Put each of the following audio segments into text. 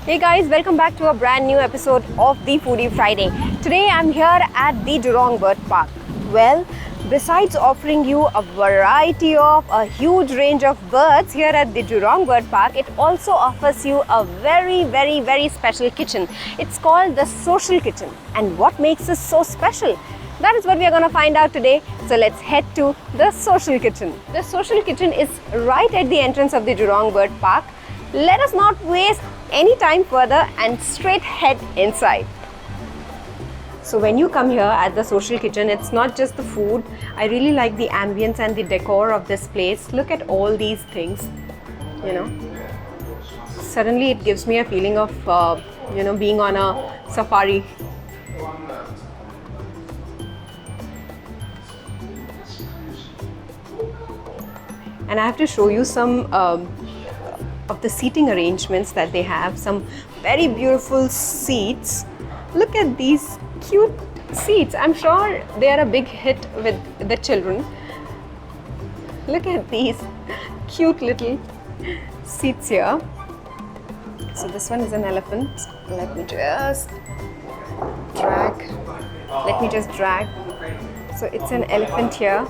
Hey guys, welcome back to a brand new episode of the Foodie Friday. Today I'm here at the Jurong Bird Park. Well, besides offering you a variety of a huge range of birds here at the Jurong Bird Park, it also offers you a very special kitchen. It's called the Social Kitchen. And what makes this so special? That is what we are going to find out today. So let's head to the Social Kitchen. The Social Kitchen is right at the entrance of the Jurong Bird Park. Let us not waste any time further and straight head inside. So when you come here at the Social Kitchen, it's not just the food. I really like the ambience and the decor of this place. Look at all these things, Suddenly it gives me a feeling of, being on a safari. And I have to show you some of the seating arrangements that they have. Some very beautiful seats. Look at these cute seats. I'm sure they are a big hit with the children. Look at these cute little seats here. So this one is an elephant. Let me just drag. So it's an elephant here.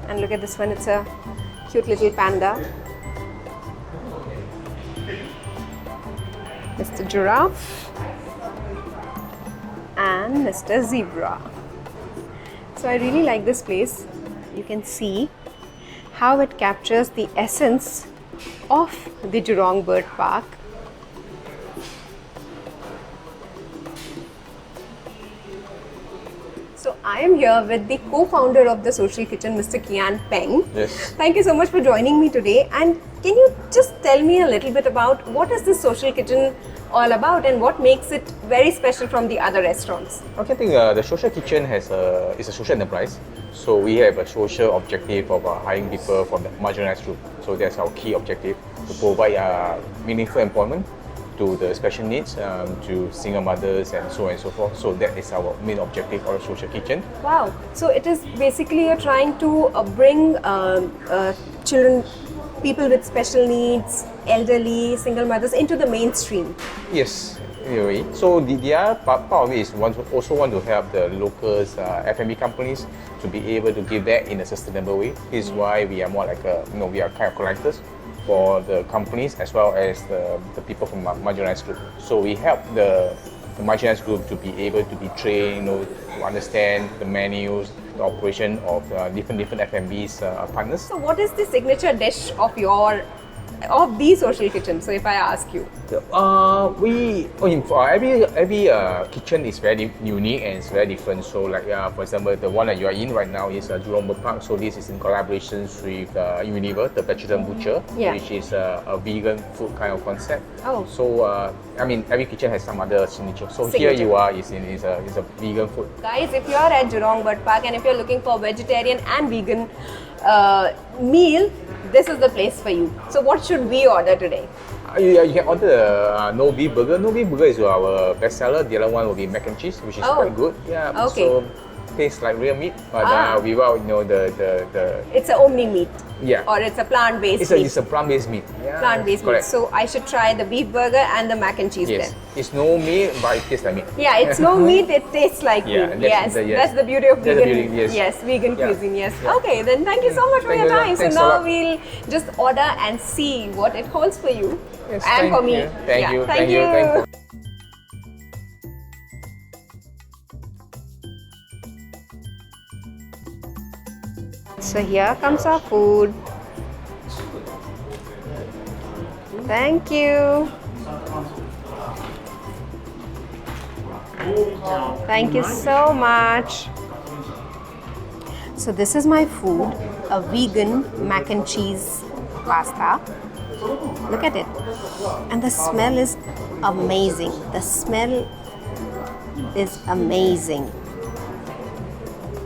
And look at this one, it's a cute little panda. Mr. Giraffe and Mr. Zebra. So I really like this place. You can see how it captures the essence of the Jurong Bird Park. So I am here with the co-founder of the Social Kitchen, Mr. Kian Peng. Yes. Thank you so much for joining me today. And can you just tell me a little bit about what is this Social Kitchen all about and what makes it very special from the other restaurants? Okay, I think the Social Kitchen is a social enterprise. So we have a social objective of hiring people from the marginalized group. So that's our key objective, to provide meaningful employment to the special needs, to single mothers and so on and so forth. So that is our main objective of the Social Kitchen. Wow. So it is basically you're trying to bring children, people with special needs, elderly, single mothers into the mainstream. Yes, anyway. So the other part of it is also want to help the locals, F&B companies to be able to give that in a sustainable way. This is why we are more like we are kind of collectors for the companies as well as the people from marginalized group. So we help the marginalized group to be able to be trained, to understand the menus, the operation of different F&B's partners. So what is the signature dish of the Social Kitchen? So if I ask you. Every kitchen is very unique and it's very different. So like for example, the one that you are in right now is Jurong Bird Park. So this is in collaboration with Univer, the vegetarian butcher, which is a vegan food kind of concept. Oh. So every kitchen has some other signature. So here you are is a vegan food. Guys, if you are at Jurong Bird Park and if you're looking for vegetarian and vegan meal, this is the place for you. So what should we order today? You can order no beef burger. No beef burger is our best seller. The other one will be mac and cheese, which is quite good. Yeah. Okay. So tastes like real meat, but without the. It's a omni meat. Yeah. Or it's a plant-based meat. It's a plant-based meat. Yeah. Plant-based meat. So I should try the beef burger and the mac and cheese then. It's no meat, but it tastes like meat. Yeah, it's no meat, it tastes like meat. That's the beauty of vegan. Vegan cuisine. Yes. Yeah. Okay, then thank you so much for your time. So now we'll just order and see what it holds for you and for me. Thank you. So here comes our food. Thank you. Thank you so much. So this is my food, a vegan mac and cheese pasta. Look at it. And the smell is amazing.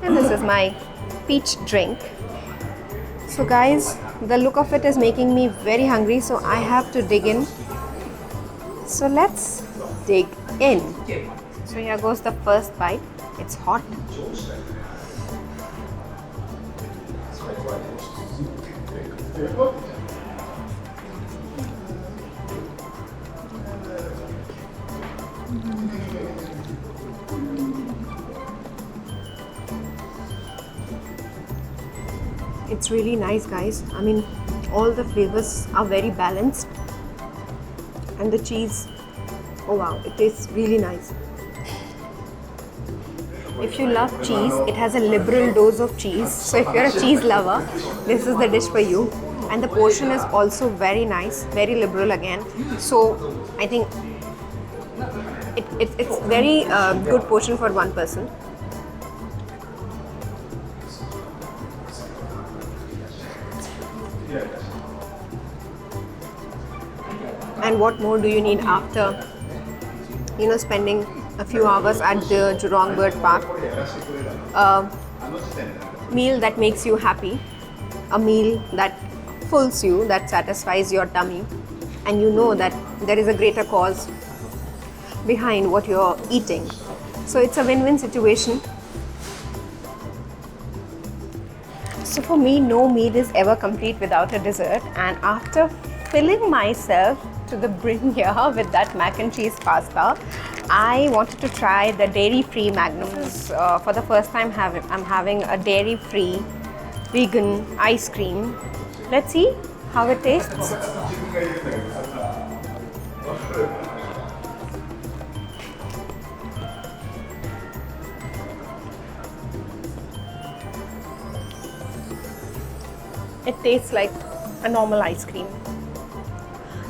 And this is my peach drink. So guys, the look of it is making me very hungry, so I have to dig in. So let's dig in. So here goes the first bite. It's hot. It's really nice, guys. I mean, all the flavors are very balanced, and the cheese, oh wow, it tastes really nice. If you love cheese, it has a liberal dose of cheese. So if you're a cheese lover, this is the dish for you. And the portion is also very nice, very liberal again. So I think it's very good portion for one person. And what more do you need after, you know, spending a few hours at the Jurong Bird Park? A meal that makes you happy, a meal that fulfills you, that satisfies your tummy, and you know that there is a greater cause behind what you're eating. So it's a win-win situation. So for me, no meal is ever complete without a dessert, and after filling myself to the brim here with that mac and cheese pasta, I wanted to try the dairy-free Magnums. For the first time I'm having a dairy-free vegan ice cream. Let's see how it tastes. It tastes like a normal ice cream.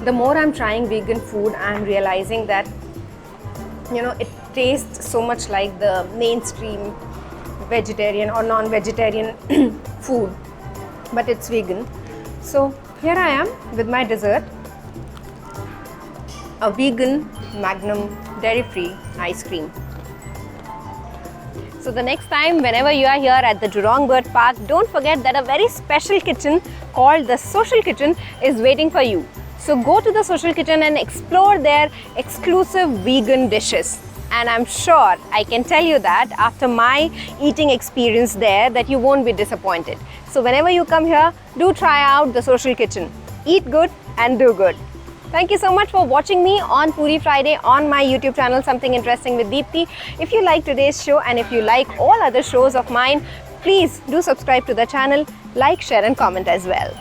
The more I'm trying vegan food, I'm realizing that, you know, it tastes so much like the mainstream vegetarian or non-vegetarian food, but it's vegan. So here I am with my dessert, a vegan Magnum dairy-free ice cream. So the next time, whenever you are here at the Jurong Bird Park, don't forget that a very special kitchen called the Social Kitchen is waiting for you. So go to the Social Kitchen and explore their exclusive vegan dishes. And I'm sure, I can tell you that after my eating experience there, that you won't be disappointed. So whenever you come here, do try out the Social Kitchen. Eat good and do good. Thank you so much for watching me on Foodie Friday on my YouTube channel, Something Interesting with Deepti. If you like today's show and if you like all other shows of mine, please do subscribe to the channel, like, share and comment as well.